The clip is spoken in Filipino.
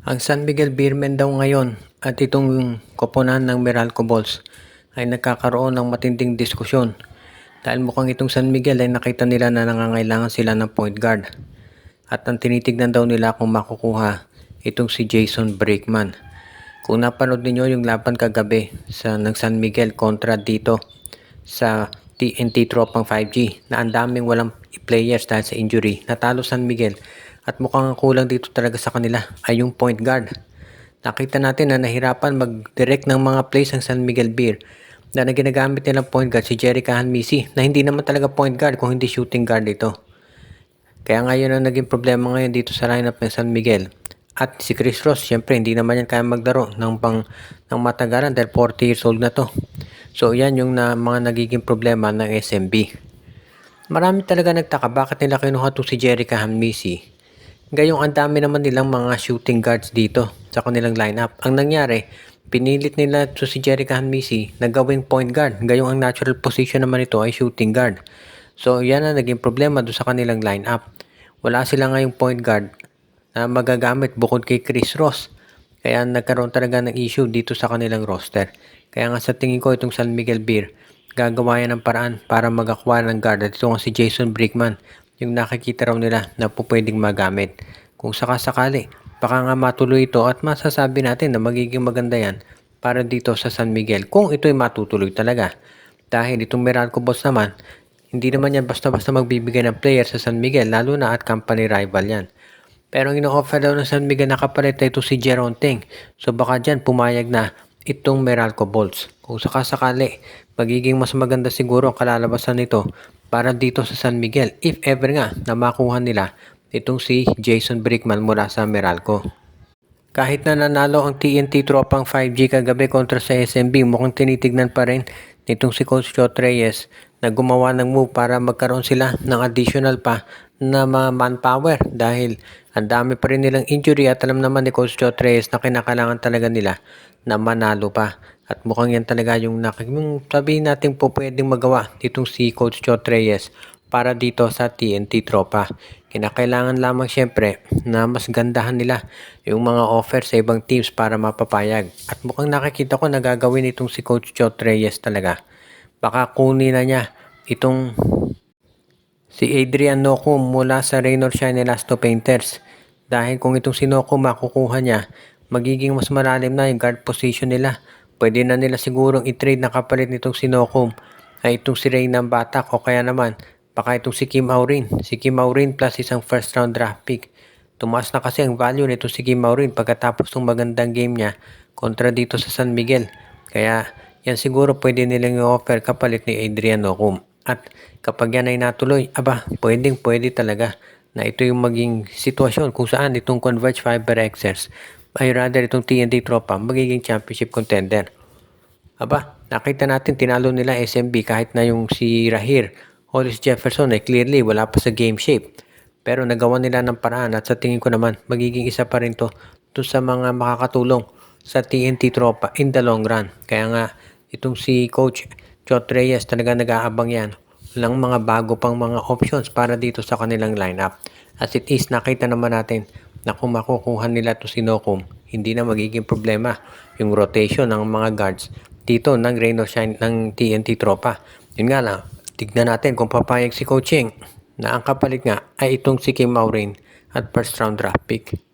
Ang San Miguel Beermen daw ngayon at itong koponan ng Meralco Balls ay nagkakaroon ng matinding diskusyon dahil mukhang itong San Miguel ay nakita nila na nangangailangan sila ng point guard at ang tinitignan daw nila kung makukuha itong si Jason Brakeman. Kung napanood niyo yung laban kagabi ng San Miguel kontra dito sa TNT Tropang 5G na ang daming walang players dahil sa injury, natalo San Miguel at mukhang ang kulang dito talaga sa kanila ay yung point guard. Nakita natin na nahirapan mag-direct ng mga plays ng San Miguel Beer na ginagamit nilang point guard si Jerry Cahanmisi na hindi naman talaga point guard kung hindi shooting guard ito. Kaya ngayon ang naging problema ngayon dito sa lineup ng San Miguel. At si Chris Ross, syempre hindi naman yan kaya magdaro ng matagalan dahil 40 years old na to. So yan yung mga nagiging problema ng SMB. Marami talaga nagtaka bakit nila kinuha to si Jerry Cahanmisi. Gayong ang dami naman nilang mga shooting guards dito sa kanilang lineup. Ang nangyari, pinilit nila to si Jerry Cahanmisi na gawing point guard. Gayong ang natural position naman ito ay shooting guard. So yan ang naging problema doon sa kanilang lineup. Wala sila ngayong point guard na magagamit bukod kay Chris Ross. Kaya nagkaroon talaga ng issue dito sa kanilang roster. Kaya nga sa tingin ko itong San Miguel Beer, gagawa yan ng paraan para mag-acquire ng guard. At ito nga si Jason Brakeman, yung nakikita raw nila na pwedeng magamit. Kung sakasakali, baka nga matuloy ito at masasabi natin na magiging maganda yan para dito sa San Miguel kung ito'y matutuloy talaga. Dahil itong Meralco Balls naman, hindi naman yan basta-basta magbibigay ng player sa San Miguel lalo na at company rival yan. Pero ang ino-offer daw ng San Miguel na kapalit ito si Jeron Teng. So baka dyan pumayag na itong Meralco Balls. Kung sakasakali, magiging mas maganda siguro ang kalalabasan nito para dito sa San Miguel if ever nga na makuha nila itong si Jason Brakeman mula sa Meralco. Kahit na nanalo ang TNT Tropang 5G kagabi kontra sa SMB, mukhang tinitignan pa rin nitong si Coach Chot Reyes na gumawa ng move para magkaroon sila ng additional pa na manpower dahil ang dami pa rin nilang injury at alam naman ni Coach Chot Reyes na kinakailangan talaga nila na manalo pa. At mukhang yan talaga yung sabihin natin po pwedeng magawa nitong si Coach Chot Reyes para dito sa TNT Tropa. Kinakailangan lamang syempre na mas gandahan nila yung mga offer sa ibang teams para mapapayag. At mukhang nakikita ko na gagawin itong si Coach Chot Reyes talaga. Baka kunin na niya itong si Adrian Nocum mula sa Raynor Shine Elasto Painters. Dahil kung itong si Nocum makukuha niya, magiging mas malalim na yung guard position nila. Pwede na nila sigurong i-trade na kapalit nitong si Nocum ay itong si Reynan Batak o kaya naman baka itong si Kim Aurin. Si Kim Aurin plus isang first round draft pick. Tumaas na kasi ang value nitong si Kim Aurin pagkatapos ng magandang game niya kontra dito sa San Miguel. Kaya yan siguro pwede nilang i-offer kapalit ni Adrian Nocum. At kapag yan ay natuloy, pwede talaga na ito yung maging sitwasyon kung saan itong Converge Fiber Xers ay rather itong TNT Tropa magiging championship contender. Nakita natin tinalo nila SMB kahit na yung si Rahir Hollis Jefferson ay clearly wala pa sa game shape. Pero nagawa nila ng paraan at sa tingin ko naman magiging isa pa rin to sa mga makakatulong sa TNT Tropa in the long run. Kaya nga itong si Coach Chot Reyes talaga nag-aabang yan ng mga bago pang mga options para dito sa kanilang lineup. As it is, nakita naman natin na kung makukuha nila to si Nocum, hindi na magiging problema yung rotation ng mga guards dito ng Raynor Shine ng TNT Tropa. Yun nga lang, tignan natin kung papayag si Coaching na ang kapalit nga ay itong si Kim Aurin at first round draft pick.